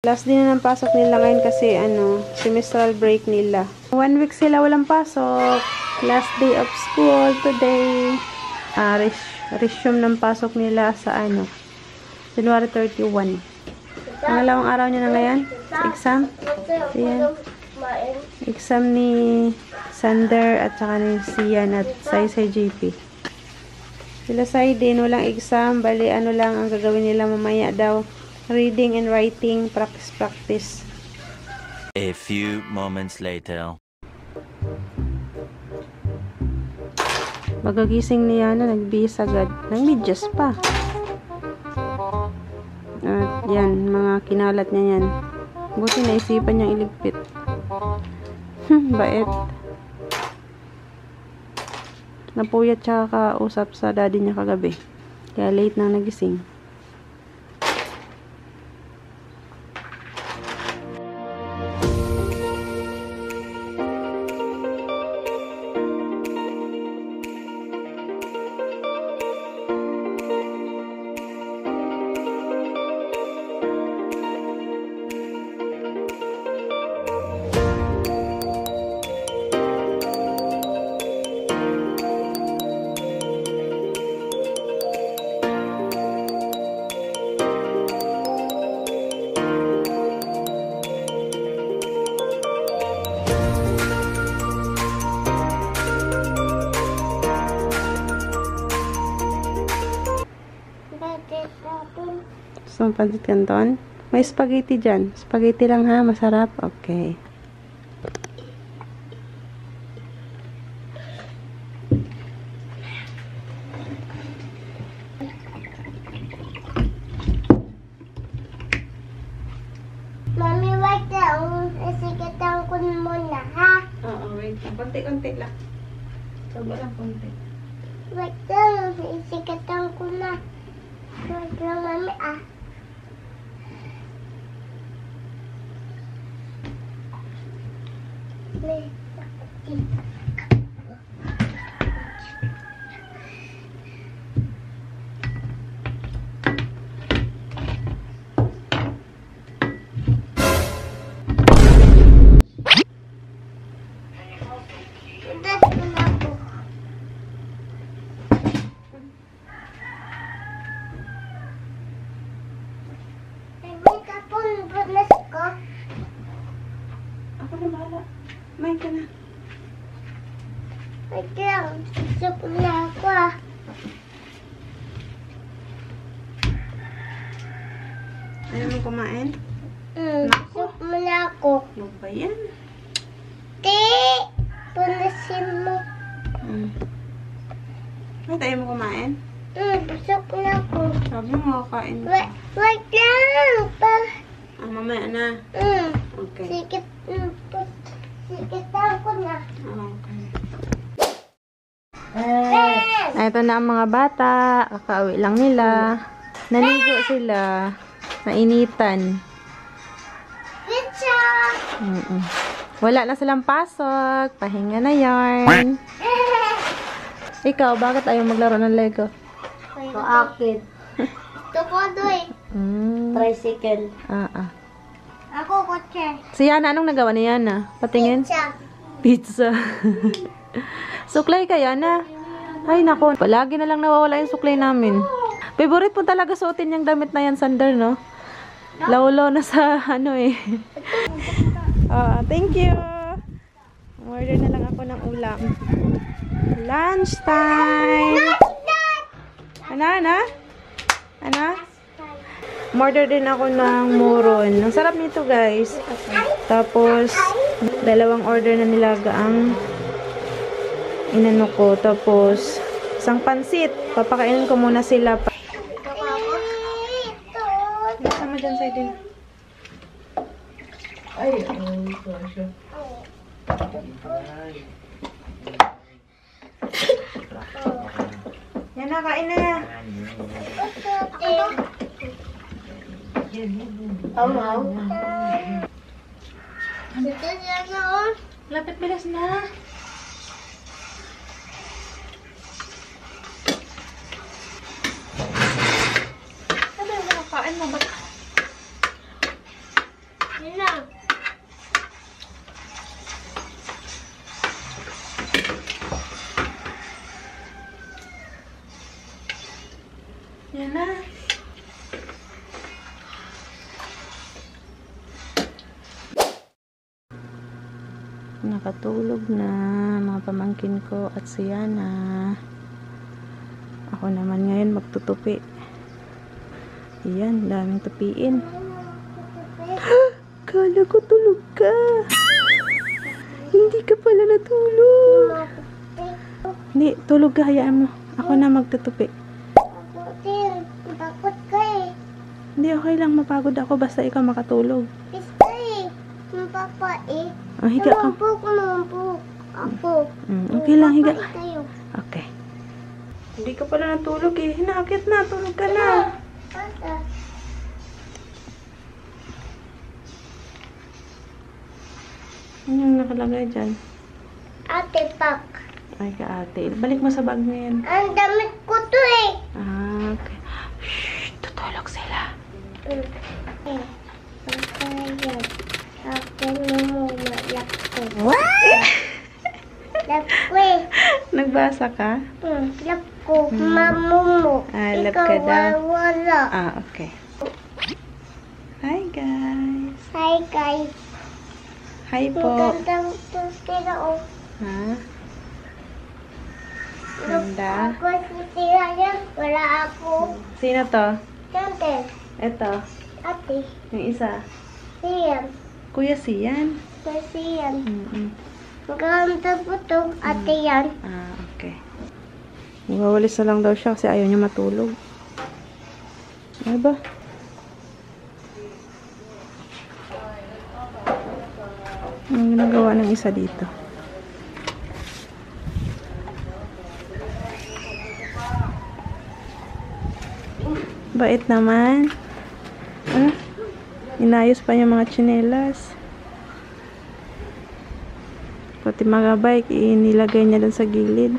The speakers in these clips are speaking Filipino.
Last din na ng pasok nila ngayon kasi semestral break nila. 1 week sila walang pasok. Last day of school today. Resume ng pasok nila sa January 31. Pangalawang araw niya na ngayon. Exam. Ayan. Exam ni Sander at saka ni Sian at Sai JP. Sila Sai din walang exam. Bali lang ang gagawin nila mamaya daw. Reading and writing, practice. A few moments later. Magagising niya nagbihis agad. Nagmedyas pa. At yan, mga kinalat niya yan. Buti naisipan niyang iligpit. Bait. Napuyat siya kausap sa daddy niya kagabi. Kaya late na nagising. So, pansit canton. May spaghetti dyan. Spaghetti lang ha. Masarap. Okay. Mami, wait lang. Isikatan ko muna, ha? Oo, wait. Konti-konti lang. Sobo lang konti. Wait lang. Isikatan ko na. Wait lang, mami, Ako na bahala. Main ka na. Wait lang. Susok na ako, Ayaw mo kumain? Susok mo na ako. Ano ba yan? Punasin mo. Ba't ayaw mo kumain? Susok na ako. Sabi mo kakain ka. Wait lang. Mamaya na. Okay. Sikitan ko na. Okay. Ito na ang mga bata. Kakauwi lang nila. Naligo sila. Nainitan. Pizza! Wala na silang pasok. Pahinga na yarn. Ikaw, bakit ayaw maglaro ng Lego? Ito akin. Ito ko doy. Tricycle. Ako kotse. Si Yana, anong nagawa ni Yana? Patingin? Pizza. Pizza. Suklay ka, Yana. Ay, nako. Palagi na lang nawawala yung suklay namin. Favorite po talaga suotin yung damit na yan, Sander, no? Lawlaw na sa, thank you. Order na lang ako ng ulam. Lunch time. Ano? Order din ako ng muron. Ang sarap nito, guys. Tapos, dalawang order na nilaga ang inano ko. Tapos, isang pansit. Papakainin ko muna sila. Sama dyan sa din. Yan na, kain na. Lapit bilas na. Ano yung makakain mo ba? Nakatulog na mga pamangkin ko at si Yana. Ako naman ngayon magtutupi. Ayan, daming tupiin. Kala ko tulog ka. Hindi ka pala natulog. Hindi, tulog ka, hayaan mo. Ako na magtutupi. Ako din. Takot ka eh. Hindi, okay lang, mapagod ako basta ikaw makatulog. Pista eh. Yung papa eh. Higa ka. Mampuk. Ako. Okay lang, higa. Papa, tayo. Okay. Hindi ka pala natulog eh. Hinakit na, tulog ka na. Papa. Ano yung nakalagay dyan? Ate Pak. Ay, ka ate. Balik mo sa bag na yan. Ang damit ko to eh. Okay. Shh, tutulog sila. Eh. Pagkayan. Akin mo muna. Lap ko. Lap ko eh. Nagbasa ka? Lap ko. Mamumo. Lap ka daw. Wala. Okay. Hi, guys. Hi guys. Hi po. Magandang tutira o. Ha? Ganda. Ako tutira yan. Wala ako. Sino to? Tante. Ito. Ate. Yung isa. Siyan. Kuya Sian. Siyan. Mm-mm. po to. Ate yan. Okay. Nawawalis na lang daw siya kasi ayaw niya matulog. Ano ba? Ang ginagawa ng isa dito. Bait naman. Inayos pa yung mga tsinelas. Pati mga bike, inilagay niya dun sa gilid.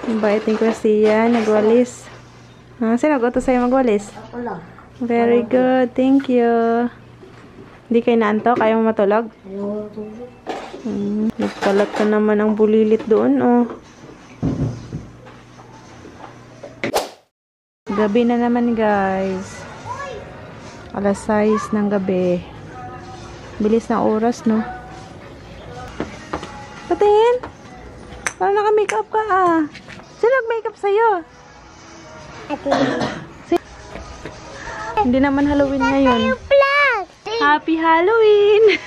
Ang bait ni Kuya, nagwalis. Sino nag-utos sa'yo magwalis? Ako lang. Very good, thank you. Hindi kayo naantok? Kaya mo matulog? Nagkalat ka naman ang bulilit doon, oh. Gabi na naman, guys. Alas 6 ng gabi. Bilis na oras, no? Patingin! Parang naka-makeup ka, ah. Sino nag-makeup sa'yo? Ate. Hindi naman Halloween ngayon. Plus. Happy Halloween!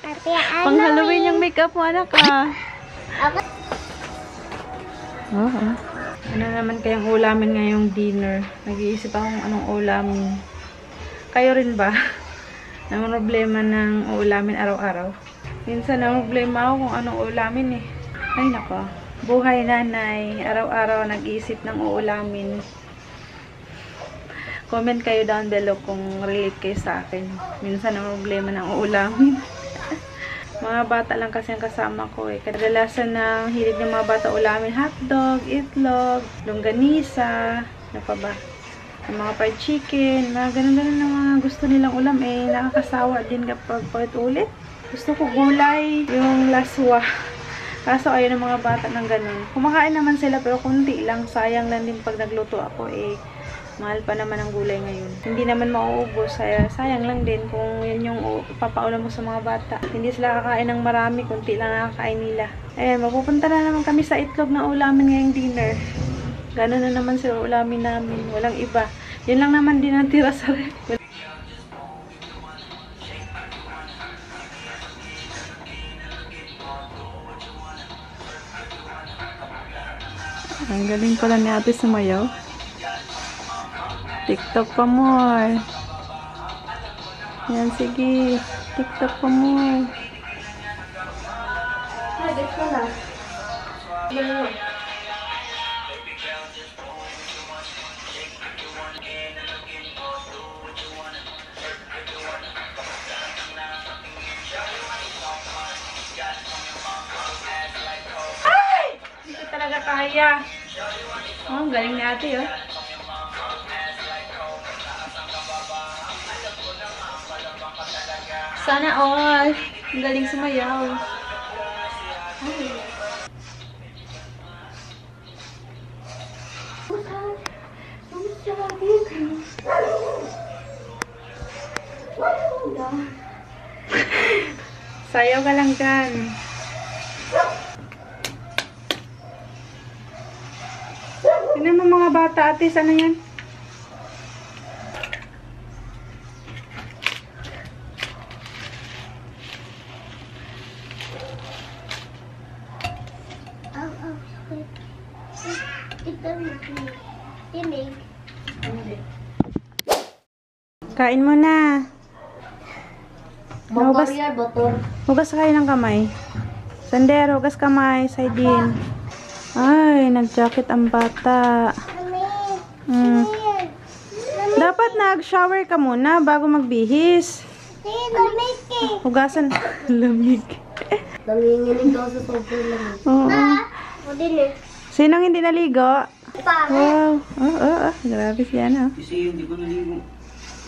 Ate Pang Halloween yung makeup mo, anak, ah. Ako. Oo. Ano naman kayang ulamin ngayong dinner? Nag-iisip ako kung anong ulamin. Kayo rin ba? Ang problema ng ulamin araw-araw. Minsan ang problema ako kung anong ulamin eh. Ay nako. Buhay nanay. Araw-araw nag-iisip ng ulamin. Comment kayo down below kung relate kayo sa akin. Minsan ang problema ng ulamin. Mga bata lang kasi ang kasama ko eh. Kadalasan ng hilig ng mga bata ulamin, hotdog, itlog, longganisa, ano pa ba? Yung mga fried chicken, mga ganun-ganun na mga gusto nilang ulam eh. Nakakasawa din kapag paulit-ulit. Gusto ko gulay, yung laswa. Kaso ayaw ng mga bata ng ganun. Kumakain naman sila pero kunti lang. Sayang lang din pag nagluto ako eh. Mahal pa naman ang gulay ngayon. Hindi naman mauubos. Sayang lang din kung yun yung papaulam mo sa mga bata. Hindi sila kakain ng marami. Kunti lang nakakain nila. Ayan, mapupunta na naman kami sa itlog na ulamin ngayong dinner. Gano'n na naman sila ulamin namin. Walang iba. Yun lang naman din ang tira sa ref. Ang galing pala ni ate sumayaw. TikTok pa more. Yan, sige. TikTok pa more. Ay, gusto na. Ay! Hindi ko talaga kaya. Oh, ang galing ni ate, oh. Sana all. Ang galing sumayaw. Ay. Sayaw ka lang dyan. Tignan mo mga bata, atis, ano yan? Kain mo na. Motor yan, motor. Hugas kayo ng kamay. Sander, hugas kamay. Saidin. Ay, nag-jacket ang bata. Mm. Dapat nag-shower ka muna bago magbihis. Hugasan. Lamig. Nanginginig daw sa sobrang lamig. Oo. O din eh. Sinong hindi naligo? Pangit. Wow. Grabe siya na. Kasi hindi ko naligo.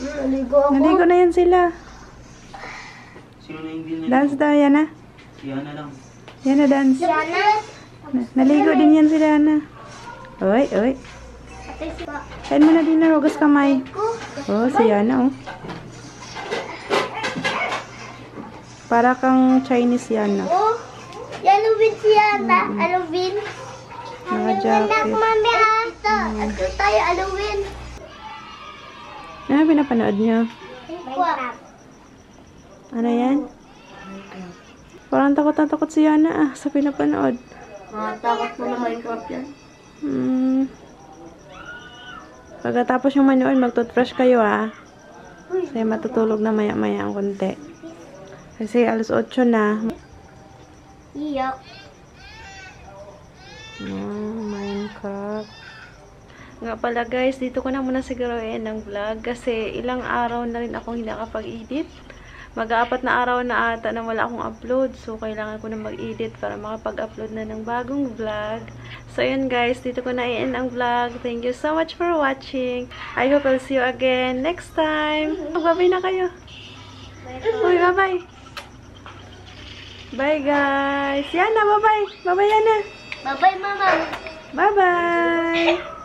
Naligo ako. Naligo na yan sila. Sino na yung din Dance daw yan ah. Si Ana lang. Yan na dance. Yana. Naligo din yan sila na. Oy. Ate si pa. Kain mo na din na hugas kamay. Oh, si Yana oh. Para kang Chinese Yana. Oh, Halloween si Yana. Halloween. Naka-jacket. Mami, ito. Ito tayo, Halloween. Ano pinapanood nyo? Minecraft. Ano yan? Parang takot na takot si Yana ah, sa pinapanood. Takot mo na Minecraft yan. Pagkatapos yung manood, mag-toothbrush kayo ah. Kasi matutulog na maya-maya ang konti. Kasi alas 8 na. Iyak. Minecraft. Nga pala guys, dito ko na muna siguruin ang vlog. Kasi ilang araw na rin akong hindi nakapag-edit. Mag-aapat na araw na ata na wala akong upload. So, kailangan ko na mag-edit para makapag-upload na ng bagong vlog. So, yun guys. Dito ko na i-end ang vlog. Thank you so much for watching. I hope I'll see you again next time. Bye-bye na kayo. Uy, bye-bye. Bye guys. Yana, bye-bye. Bye-bye, Yana. Bye-bye, Mama. Bye-bye.